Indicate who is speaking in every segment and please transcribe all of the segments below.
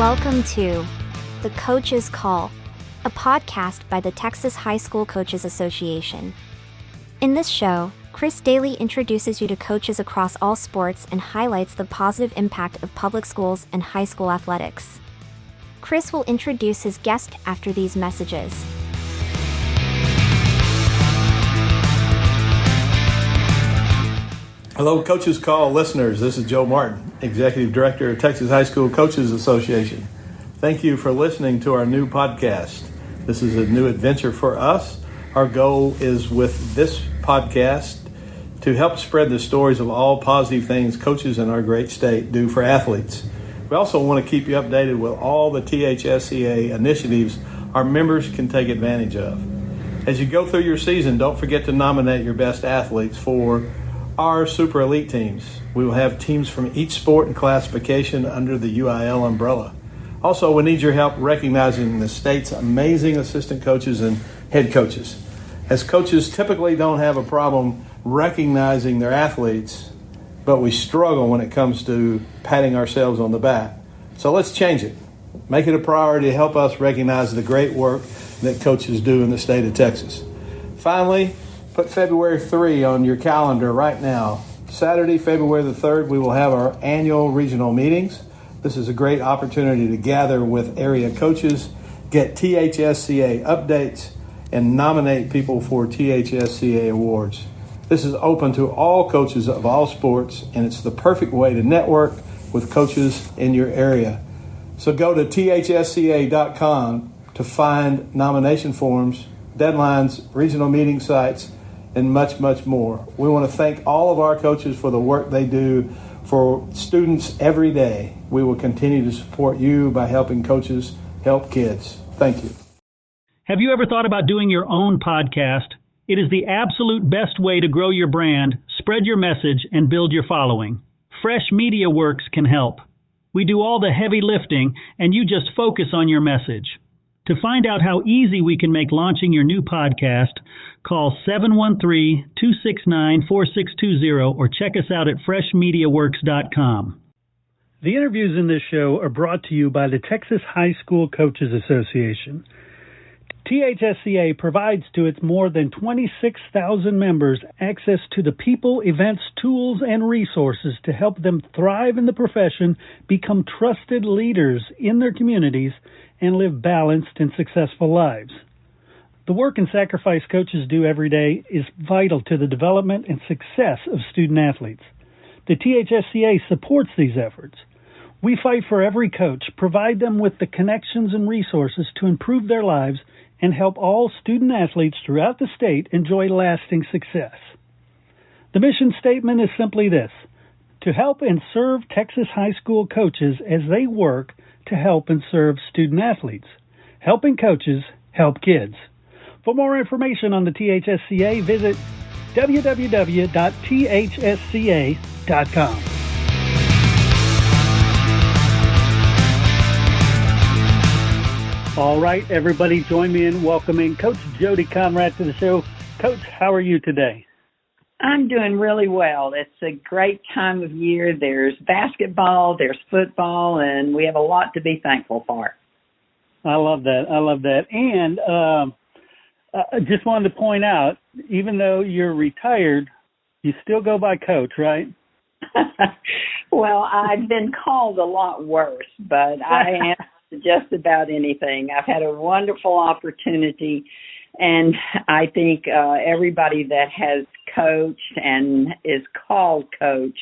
Speaker 1: Welcome to The Coach's Call, a podcast by the Texas High School Coaches Association. In this show, Chris Daly introduces you to coaches across all sports and highlights the positive impact of public schools and high school athletics. Chris will introduce his guest after these messages.
Speaker 2: Hello, Coach's Call listeners. This is Joe Martin, Executive Director of Texas High School Coaches Association. Thank you for listening to our new podcast. This is a new adventure for us. Our goal is with this podcast to help spread the stories of all positive things coaches in our great state do for athletes. We also want to keep you updated with all the THSCA initiatives our members can take advantage of. As you go through your season, don't forget to nominate your best athletes for our Super Elite teams. We will have teams from each sport and classification under the UIL umbrella. Also, we need your help recognizing the state's amazing assistant coaches and head coaches. As coaches typically don't have a problem recognizing their athletes, but we struggle when it comes to patting ourselves on the back. So let's change it. Make it a priority to help us recognize the great work that coaches do in the state of Texas. Finally, put February 3 on your calendar right now. Saturday, February the 3rd, we will have our annual regional meetings. This is a great opportunity to gather with area coaches, get THSCA updates, and nominate people for THSCA awards. This is open to all coaches of all sports, and it's the perfect way to network with coaches in your area. So go to thsca.com to find nomination forms, deadlines, regional meeting sites, and much, much more. We want to thank all of our coaches for the work they do for students every day. We will continue to support you by helping coaches help kids. Thank you.
Speaker 3: Have you ever thought about doing your own podcast? It is the absolute best way to grow your brand, spread your message, and build your following. Fresh Media Works can help. We do all the heavy lifting, and you just focus on your message. To find out how easy we can make launching your new podcast, call 713-269-4620 or check us out at freshmediaworks.com.
Speaker 4: The interviews in this show are brought to you by the Texas High School Coaches Association. THSCA provides to its more than 26,000 members access to the people, events, tools, and resources to help them thrive in the profession, become trusted leaders in their communities, and live balanced and successful lives. The work and sacrifice coaches do every day is vital to the development and success of student athletes. The THSCA supports these efforts. We fight for every coach, provide them with the connections and resources to improve their lives, and help all student athletes throughout the state enjoy lasting success. The mission statement is simply this: to help and serve Texas high school coaches as they work to help and serve student athletes. Helping coaches help kids. For more information on the THSCA, visit www.thsca.com. All right, everybody, join me in welcoming Coach Jody Conradt to the show. Coach, how are you today?
Speaker 5: I'm doing really well. It's a great time of year. There's basketball, there's football, and we have a lot to be thankful for.
Speaker 4: I love that. And I just wanted to point out, even though you're retired, you still go by Coach, right?
Speaker 5: Well, I've been called a lot worse, but I am just about anything. I've had a wonderful opportunity, and I think everybody that has coached and is called coach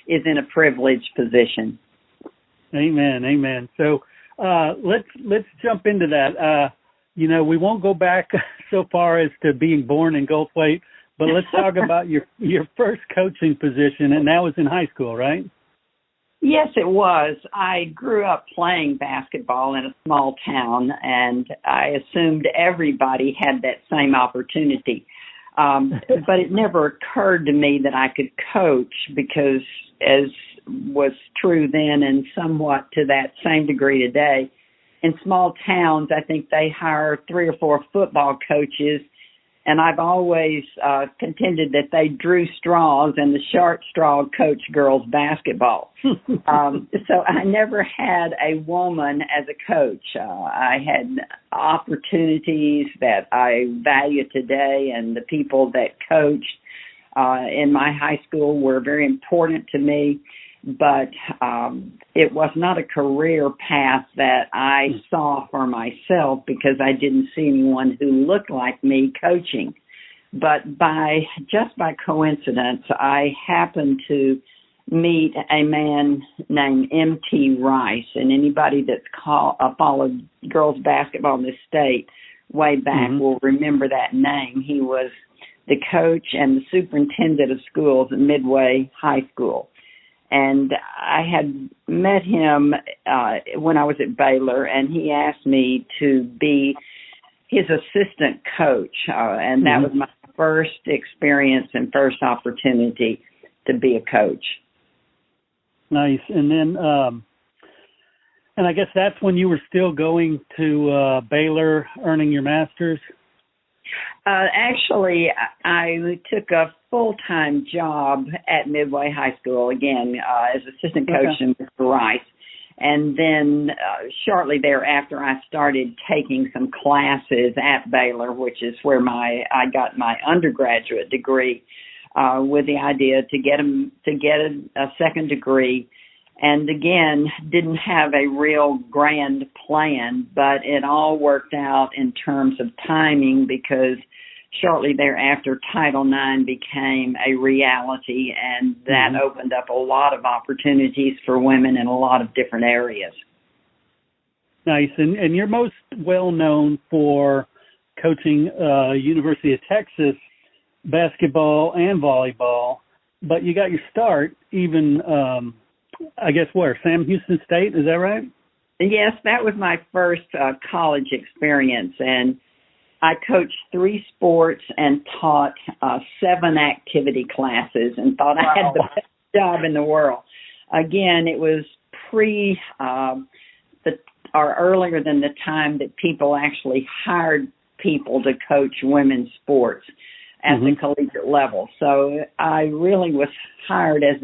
Speaker 5: is in a privileged position.
Speaker 4: Amen. So let's jump into that. We won't go back so far as to being born in gold plate, but let's talk about your first coaching position, and that was in high school, right?
Speaker 5: Yes, it was. I grew up playing basketball in a small town, and I assumed everybody had that same opportunity. But it never occurred to me that I could coach because, as was true then and somewhat to that same degree today, in small towns, I think they hire 3 or 4 football coaches and I've always contended that they drew straws, and the short straw coached girls basketball. So I never had a woman as a coach. I had opportunities that I value today, and the people that coached in my high school were very important to me. But it was not a career path that I saw for myself because I didn't see anyone who looked like me coaching. But by coincidence, I happened to meet a man named M.T. Rice, and anybody that's followed girls basketball in this state way back will remember that name. He was the coach and the superintendent of schools at Midway High School. And I had met him when I was at Baylor, and he asked me to be his assistant coach. And that was my first experience and first opportunity to be a coach.
Speaker 4: Nice. And then, and I guess that's when you were still going to Baylor, earning your master's?
Speaker 5: Actually, I took a full-time job at Midway High School, again, as assistant coach in Mr. Rice. And then shortly thereafter, I started taking some classes at Baylor, which is where I got my undergraduate degree, with the idea to get a second degree. And again, didn't have a real grand plan, but it all worked out in terms of timing because shortly thereafter, Title IX became a reality, and that opened up a lot of opportunities for women in a lot of different areas.
Speaker 4: Nice. And you're most well known for coaching University of Texas basketball and volleyball, but you got your start even, I guess, where? Sam Houston State, is that right?
Speaker 5: Yes, that was my first college experience, and I coached 3 sports and taught 7 activity classes and thought I had the best job in the world. Again, it was earlier than the time that people actually hired people to coach women's sports at the collegiate level. So I really was hired as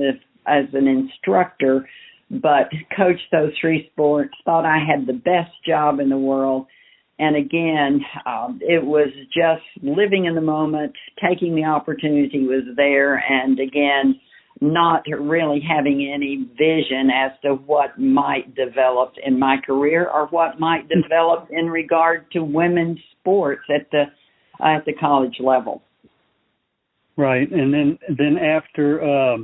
Speaker 5: an instructor, but coached those 3 sports, thought I had the best job in the world. And again, it was just living in the moment, taking the opportunity was there, and again, not really having any vision as to what might develop in my career or what might develop in regard to women's sports at the college level.
Speaker 4: Right, and then after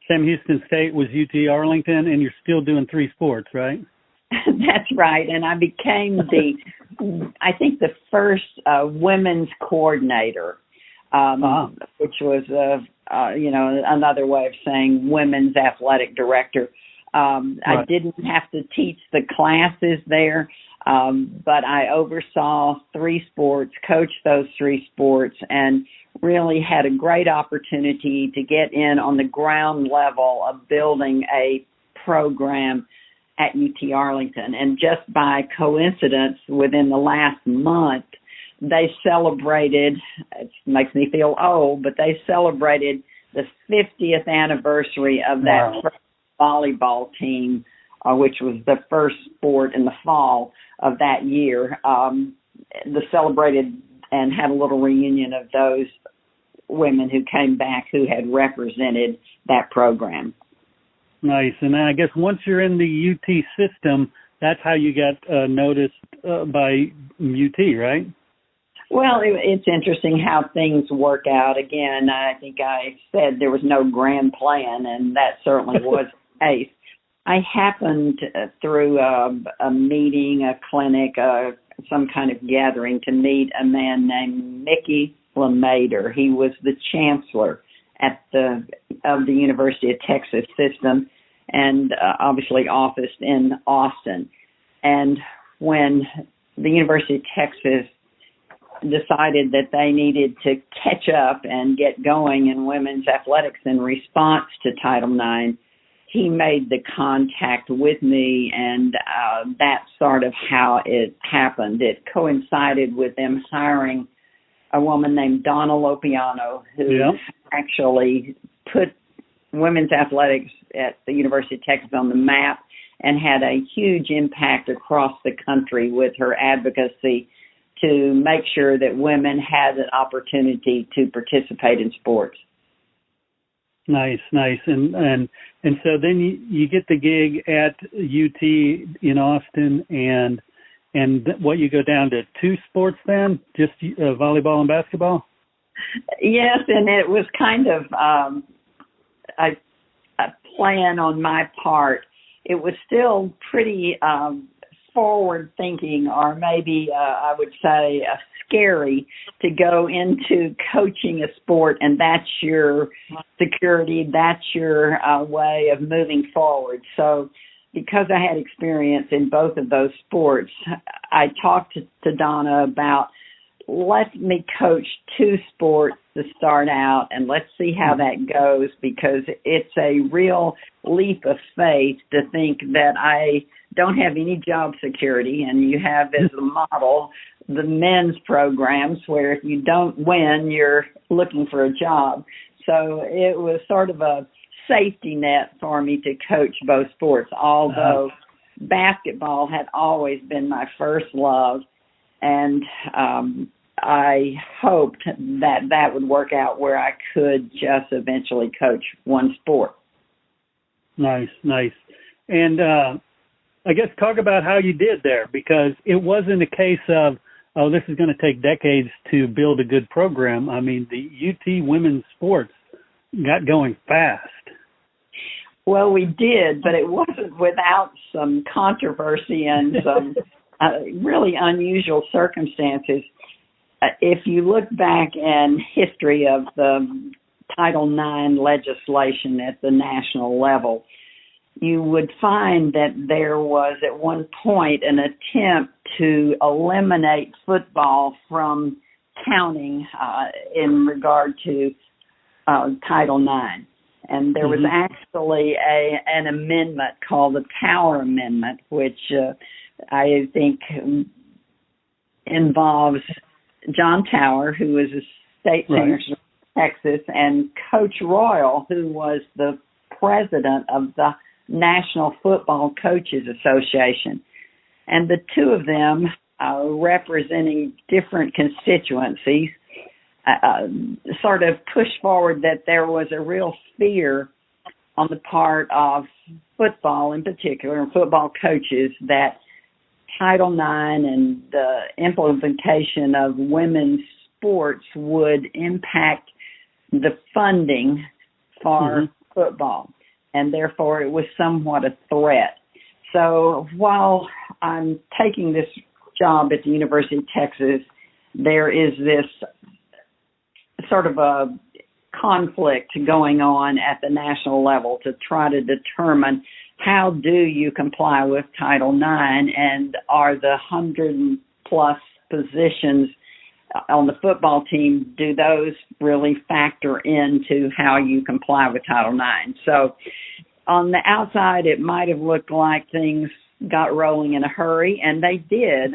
Speaker 4: Sam Houston State was UT Arlington, and you're still doing 3 sports, right?
Speaker 5: That's right, and I became I think the first women's coordinator, which was another way of saying women's athletic director. I didn't have to teach the classes there, but I oversaw 3 sports, coached those 3 sports, and really had a great opportunity to get in on the ground level of building a program at UT Arlington. And just by coincidence, within the last month, they celebrated, it makes me feel old, but they celebrated the 50th anniversary of that first volleyball team, which was the first sport in the fall of that year. They celebrated and had a little reunion of those women who came back who had represented that program.
Speaker 4: Nice. And I guess once you're in the UT system, that's how you got noticed by UT, right?
Speaker 5: Well, it's interesting how things work out. Again, I think I said there was no grand plan, and that certainly was the case. I happened through a meeting, a clinic, some kind of gathering to meet a man named Mickey LeMater. He was the chancellor of the University of Texas system, and obviously officed in Austin. And when the University of Texas decided that they needed to catch up and get going in women's athletics in response to Title IX, he made the contact with me, and that's sort of how it happened. It coincided with them hiring a woman named Donna Lopiano, who actually put women's athletics at the University of Texas on the map and had a huge impact across the country with her advocacy to make sure that women had an opportunity to participate in sports.
Speaker 4: Nice. And so then you get the gig at UT in Austin, and what, you go down to two sports then, just volleyball and basketball?
Speaker 5: Yes, and it was kind of a plan on my part. It was still pretty forward thinking, or maybe I would say scary, to go into coaching a sport and that's your security, that's your way of moving forward. So because I had experience in both of those sports, I talked to Donna about, let me coach two sports to start out and let's see how that goes, because it's a real leap of faith to think that I don't have any job security, and you have as a model the men's programs where if you don't win, you're looking for a job. So it was sort of a safety net for me to coach both sports, although basketball had always been my first love, and I hoped that would work out where I could just eventually coach one sport.
Speaker 4: Nice. And I guess talk about how you did there, because it wasn't a case of, oh, this is going to take decades to build a good program. I mean, the UT women's sports got going fast.
Speaker 5: Well, we did, but it wasn't without some controversy and some really unusual circumstances. If you look back in history of the Title IX legislation at the national level, you would find that there was at one point an attempt to eliminate football from counting in regard to Title IX. And there was actually an amendment called the Tower Amendment, which I think involves John Tower, who was a state senator of Texas, and Coach Royal, who was the president of the National Football Coaches Association. And the two of them, representing different constituencies, sort of pushed forward that there was a real fear on the part of football in particular, and football coaches, that Title IX and the implementation of women's sports would impact the funding for football, and therefore it was somewhat a threat. So while I'm taking this job at the University of Texas, there is this sort of a conflict going on at the national level to try to determine how do you comply with Title IX, and are the 100+ positions on the football team, do those really factor into how you comply with Title IX? So on the outside, it might have looked like things got rolling in a hurry, and they did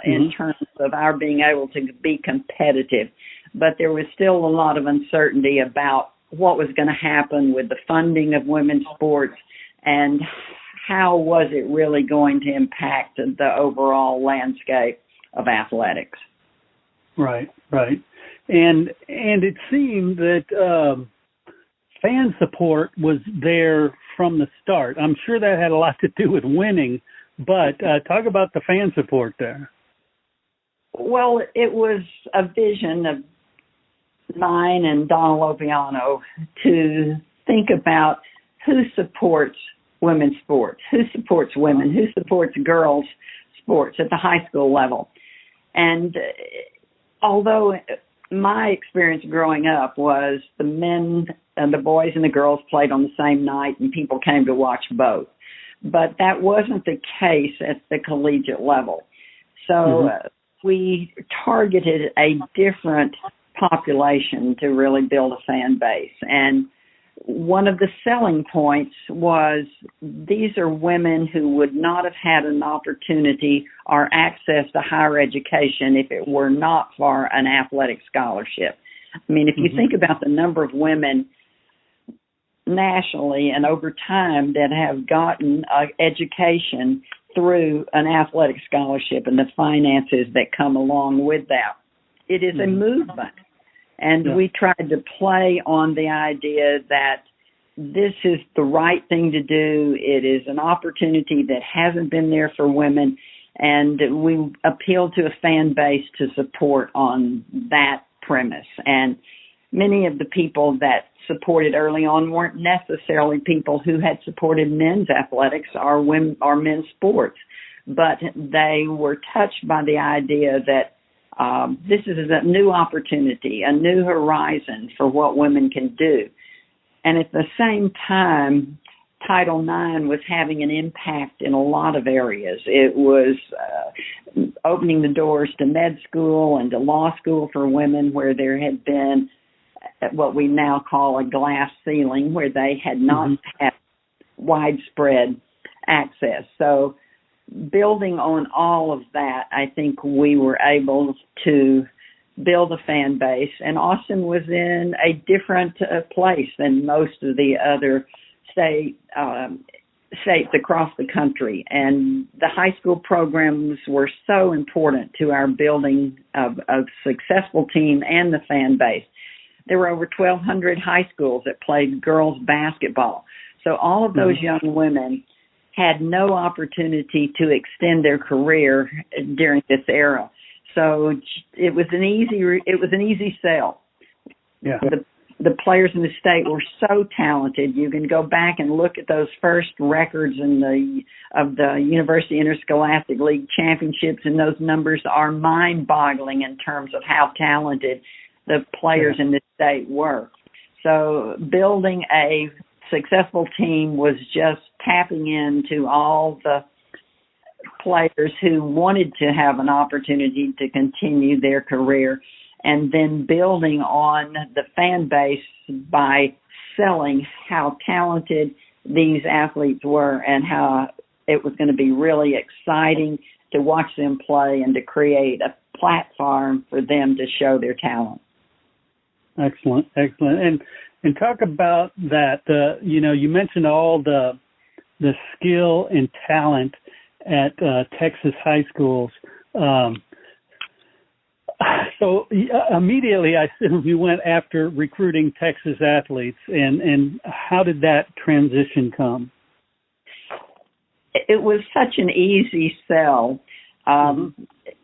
Speaker 5: in terms of our being able to be competitive. But there was still a lot of uncertainty about what was going to happen with the funding of women's sports, and how was it really going to impact the overall landscape of athletics.
Speaker 4: Right. And it seemed that fan support was there from the start. I'm sure that had a lot to do with winning, but talk about the fan support there.
Speaker 5: Well, it was a vision of mine and Donna Lopiano to think about who supports women's sports, who supports women, who supports girls' sports at the high school level. And although my experience growing up was the men and the boys and the girls played on the same night and people came to watch both, but that wasn't the case at the collegiate level. So we targeted a different population to really build a fan base. And one of the selling points was these are women who would not have had an opportunity or access to higher education if it were not for an athletic scholarship. I mean, if you think about the number of women nationally and over time that have gotten education through an athletic scholarship and the finances that come along with that, it is a movement. And we tried to play on the idea that this is the right thing to do. It is an opportunity that hasn't been there for women, and we appealed to a fan base to support on that premise. And many of the people that supported early on weren't necessarily people who had supported men's athletics or men's sports, but they were touched by the idea that this is a new opportunity, a new horizon for what women can do. And at the same time, Title IX was having an impact in a lot of areas. It was opening the doors to med school and to law school for women where there had been what we now call a glass ceiling, where they had not had widespread access. So building on all of that, I think we were able to build a fan base. And Austin was in a different place than most of the other states across the country. And the high school programs were so important to our building of a successful team and the fan base. There were over 1,200 high schools that played girls basketball. So all of those young women had no opportunity to extend their career during this era. So it was an easy sell. Yeah. The players in the state were so talented. You can go back and look at those first records of the University Interscholastic League championships, and those numbers are mind-boggling in terms of how talented the players in the state were. So building a successful team was just tapping into all the players who wanted to have an opportunity to continue their career, and then building on the fan base by selling how talented these athletes were and how it was going to be really exciting to watch them play and to create a platform for them to show their talent.
Speaker 4: Excellent. And talk about that. You mentioned all the skill and talent at Texas high schools. So immediately, I assume you went after recruiting Texas athletes, and how did that transition come?
Speaker 5: It was such an easy sell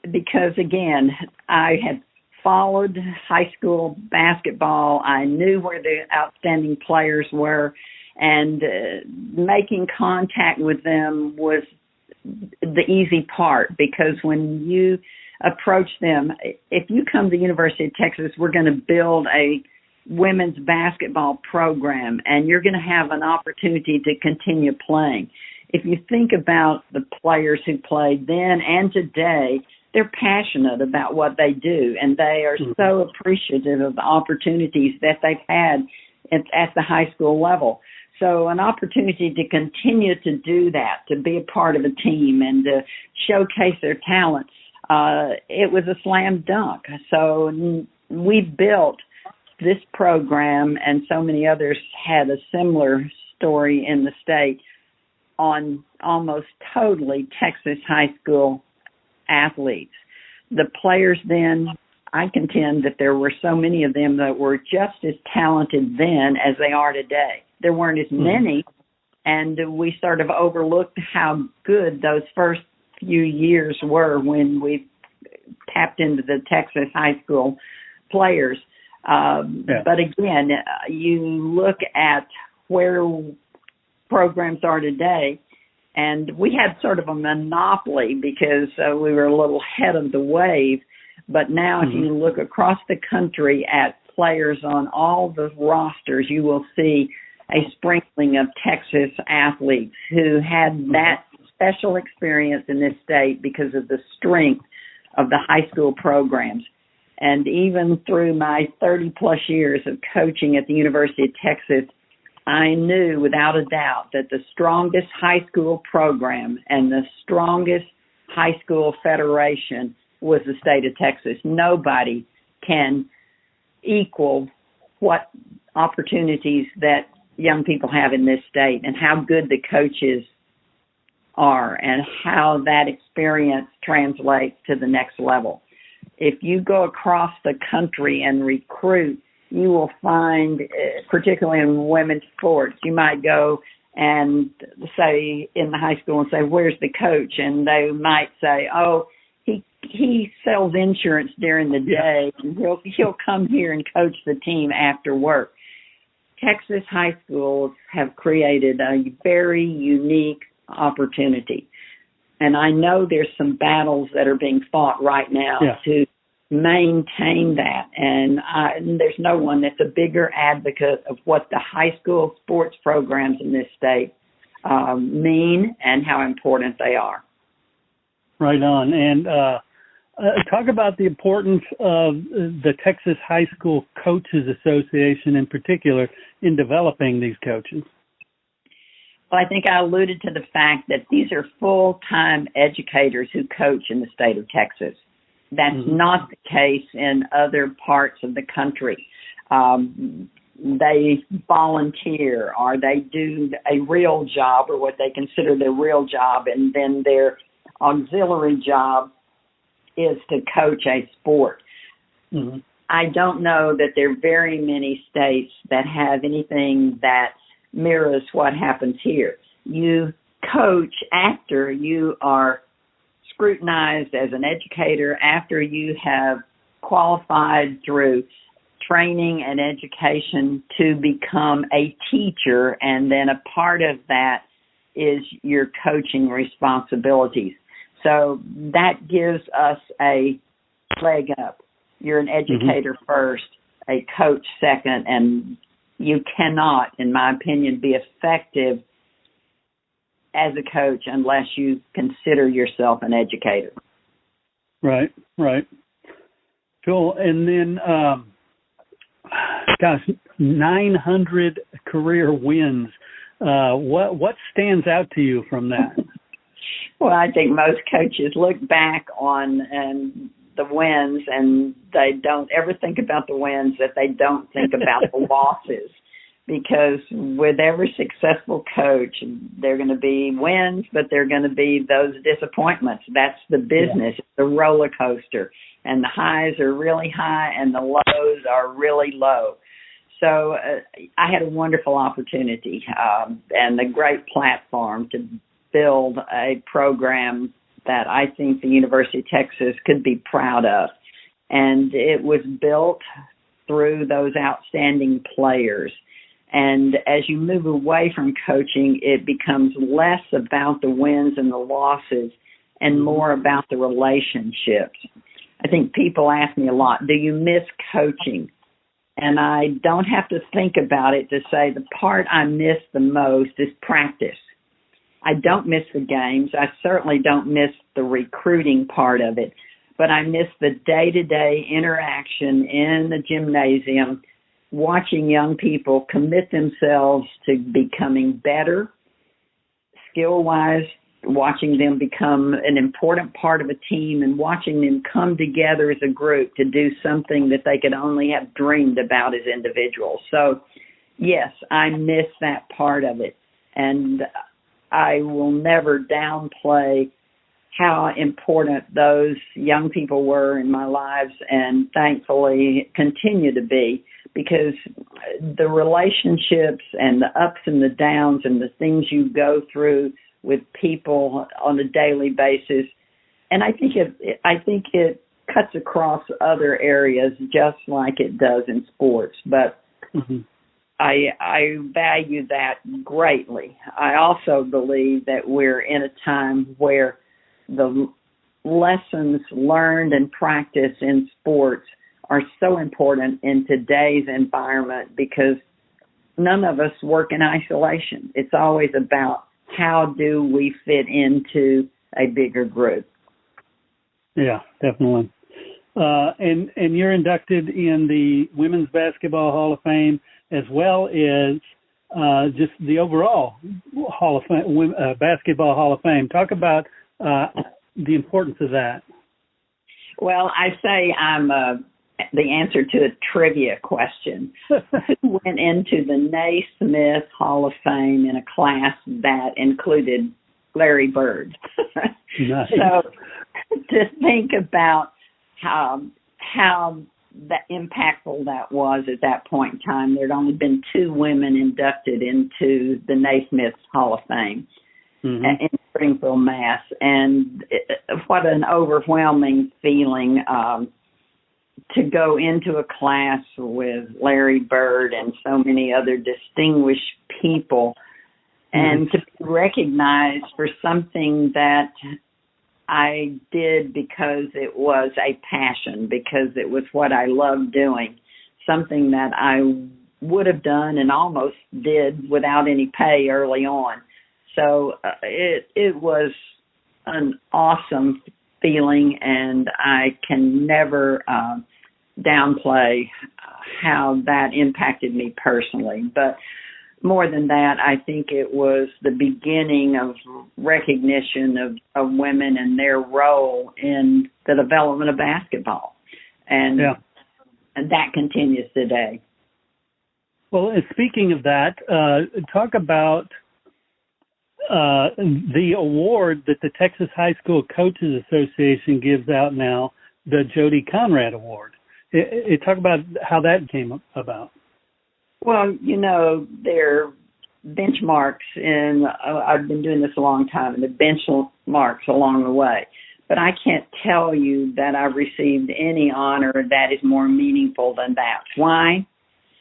Speaker 5: because, again, I had followed high school basketball. I knew where the outstanding players were, and making contact with them was the easy part, because when you approach them, if you come to the University of Texas, we're going to build a women's basketball program, and you're going to have an opportunity to continue playing. If you think about the players who played then and today, they're passionate about what they do, and they are so appreciative of the opportunities that they've had at the high school level. So an opportunity to continue to do that, to be a part of a team and to showcase their talent, it was a slam dunk. So we built this program, and so many others had a similar story in the state, on almost totally Texas high school athletes. The players then, I contend that there were so many of them that were just as talented then as they are today. There weren't as many, and we sort of overlooked how good those first few years were when we tapped into the Texas high school players. But again, you look at where programs are today, and we had sort of a monopoly because we were a little ahead of the wave. But now if you look across the country at players on all the rosters, you will see a sprinkling of Texas athletes who had that special experience in this state because of the strength of the high school programs. And even through my 30-plus years of coaching at the University of Texas, I knew without a doubt that the strongest high school program and the strongest high school federation was the state of Texas. Nobody can equal what opportunities that young people have in this state and how good the coaches are and how that experience translates to the next level. If you go across the country and recruit, you will find, particularly in women's sports, you might go and say in the high school and say, where's the coach? And they might say, oh, he sells insurance during the day, and he'll come here and coach the team after work. Texas high schools have created a very unique opportunity. And I know there's some battles that are being fought right now to maintain that. And there's no one that's a bigger advocate of what the high school sports programs in this state mean and how important they are.
Speaker 4: Right on. And talk about the importance of the Texas High School Coaches Association in particular in developing these coaches.
Speaker 5: Well, I think I alluded to the fact that these are full-time educators who coach in the state of Texas. That's not the case in other parts of the country. They volunteer or they do a real job or what they consider their real job, and then their auxiliary job is to coach a sport. I don't know that there are very many states that have anything that mirrors what happens here. You coach after you are scrutinized as an educator, after you have qualified through training and education to become a teacher, and then a part of that is your coaching responsibilities. So that gives us a leg up. You're an educator first, a coach second, and you cannot, in my opinion, be effective as a coach unless you consider yourself an educator.
Speaker 4: Right. Cool. And then, 900 career wins. What stands out to you from that?
Speaker 5: Well, I think most coaches look back on the wins, and they don't ever think about the wins, that they don't think about the losses. Because with every successful coach, there are going to be wins, but there are going to be those disappointments. That's the business. It's a roller coaster. And the highs are really high and the lows are really low. So I had a wonderful opportunity and a great platform to build a program that I think the University of Texas could be proud of. And it was built through those outstanding players. And as you move away from coaching, it becomes less about the wins and the losses and more about the relationships. I think people ask me a lot, do you miss coaching? And I don't have to think about it to say the part I miss the most is practice. I don't miss the games. I certainly don't miss the recruiting part of it, but I miss the day-to-day interaction in the gymnasium, watching young people commit themselves to becoming better, skill-wise, watching them become an important part of a team and watching them come together as a group to do something that they could only have dreamed about as individuals. So, yes, I miss that part of it. And I will never downplay how important those young people were in my lives and thankfully continue to be, because the relationships and the ups and the downs and the things you go through with people on a daily basis, and I think it cuts across other areas just like it does in sports. But I value that greatly. I also believe that we're in a time where the lessons learned and practiced in sports are so important in today's environment, because none of us work in isolation. It's always about how do we fit into a bigger group.
Speaker 4: Yeah, definitely. And you're inducted in the Women's Basketball Hall of Fame, as well as just the overall Hall of Fame, Basketball Hall of Fame. Talk about the importance of that.
Speaker 5: Well, I say I'm the answer to a trivia question. Who went into the Naismith Hall of Fame in a class that included Larry Bird?
Speaker 4: Nice.
Speaker 5: So to think about how that impactful that was at that point in time, there'd only been 2 women inducted into the Naismith Hall of Fame. Mm-hmm. In Springfield, Mass. And what an overwhelming feeling to go into a class with Larry Bird and so many other distinguished people, and to be recognized for something that I did because it was a passion, because it was what I loved doing, something that I would have done and almost did without any pay early on. So it was an awesome feeling, and I can never downplay how that impacted me personally. But more than that, I think it was the beginning of recognition of women and their role in the development of basketball. And that continues today.
Speaker 4: Well, and speaking of that, talk about the award that the Texas High School Coaches Association gives out now, the Jody Conradt Award. Talk about how that came about.
Speaker 5: Well, there are benchmarks, and I've been doing this a long time, and the benchmarks along the way. But I can't tell you that I've received any honor that is more meaningful than that. Why?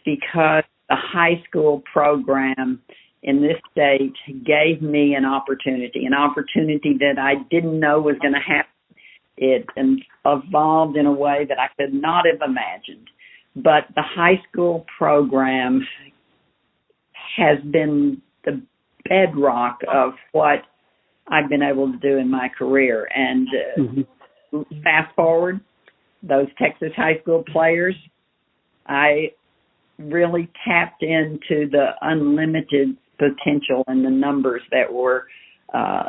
Speaker 5: Because the high school program in this state gave me an opportunity that I didn't know was going to happen. It evolved in a way that I could not have imagined. But the high school program has been the bedrock of what I've been able to do in my career. And fast forward, those Texas high school players, I really tapped into the unlimited potential and the numbers that were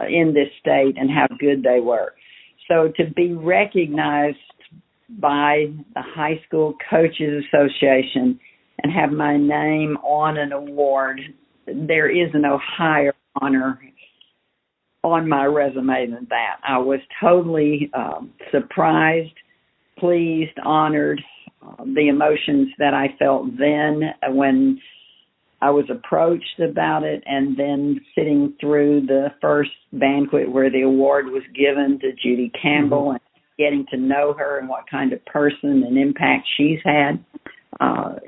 Speaker 5: in this state and how good they were. So to be recognized by the High School Coaches Association and have my name on an award, there is no higher honor on my resume than that. I was totally surprised, pleased, honored. The emotions that I felt then when I was approached about it, and then sitting through the first banquet where the award was given to Judy Campbell and getting to know her and what kind of person and impact she's had.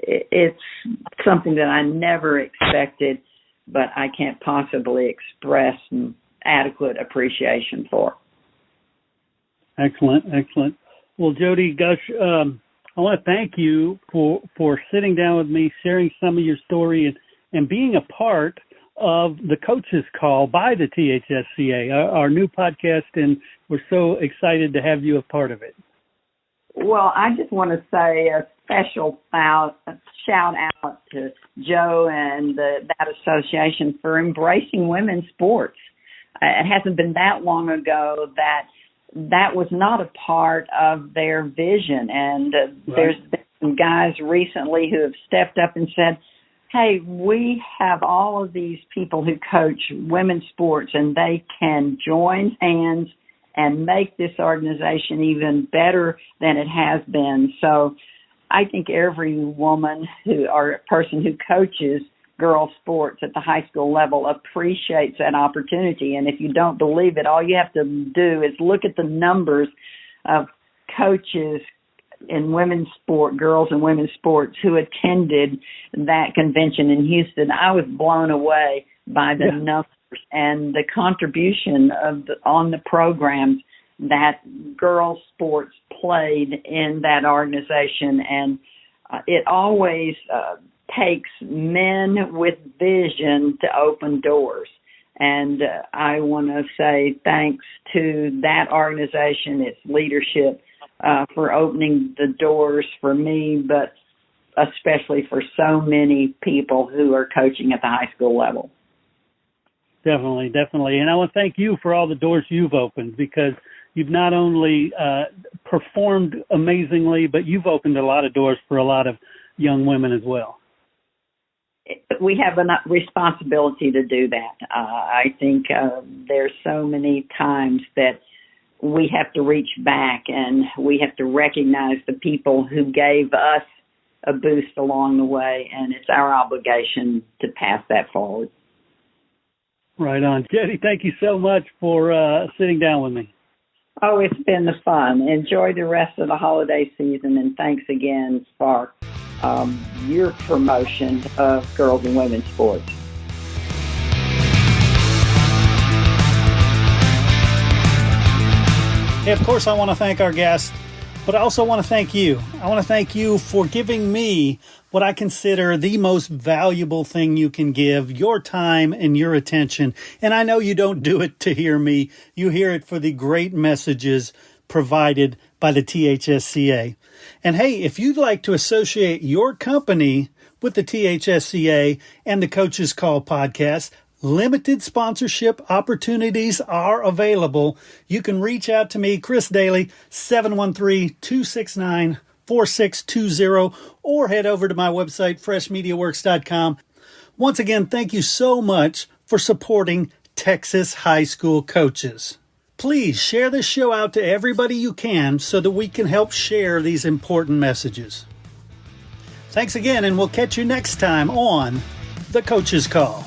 Speaker 5: It's something that I never expected, but I can't possibly express adequate appreciation for.
Speaker 4: Excellent. Well, Jody, gosh, I want to thank you for sitting down with me, sharing some of your story, and being a part of the Coach's Call by the THSCA, our new podcast, and we're so excited to have you a part of it.
Speaker 5: Well, I just want to say a special shout out to Joe and that association for embracing women's sports. It hasn't been that long ago that was not a part of their vision. And there's been some guys recently who have stepped up and said, hey, we have all of these people who coach women's sports, and they can join hands and make this organization even better than it has been. So I think every woman or person who coaches girls sports at the high school level appreciates that opportunity. And if you don't believe it, all you have to do is look at the numbers of coaches in women's sport, girls and women's sports, who attended that convention in Houston. I was blown away by the numbers and the contribution on the programs that girls sports played in that organization. And it always takes men with vision to open doors. And I want to say thanks to that organization, its leadership, for opening the doors for me, but especially for so many people who are coaching at the high school level.
Speaker 4: Definitely. And I want to thank you for all the doors you've opened, because you've not only performed amazingly, but you've opened a lot of doors for a lot of young women as well.
Speaker 5: We have a responsibility to do that. I think there's so many times that we have to reach back and we have to recognize the people who gave us a boost along the way, and it's our obligation to pass that forward.
Speaker 4: Right on. Jody, thank you so much for sitting down with me.
Speaker 5: Oh, it's been fun. Enjoy the rest of the holiday season, and thanks again for your promotion of girls and women's sports.
Speaker 3: Hey, of course, I want to thank our guest, but I also want to thank you. I want to thank you for giving me what I consider the most valuable thing you can give, your time and your attention. And I know you don't do it to hear me. You hear it for the great messages provided by the THSCA. And hey, if you'd like to associate your company with the THSCA and the Coach's Call podcast, limited sponsorship opportunities are available. You can reach out to me, Chris Daly, 713-269-4620, or head over to my website, freshmediaworks.com. Once again, thank you so much for supporting Texas high school coaches. Please share this show out to everybody you can so that we can help share these important messages. Thanks again, and we'll catch you next time on The Coach's Call.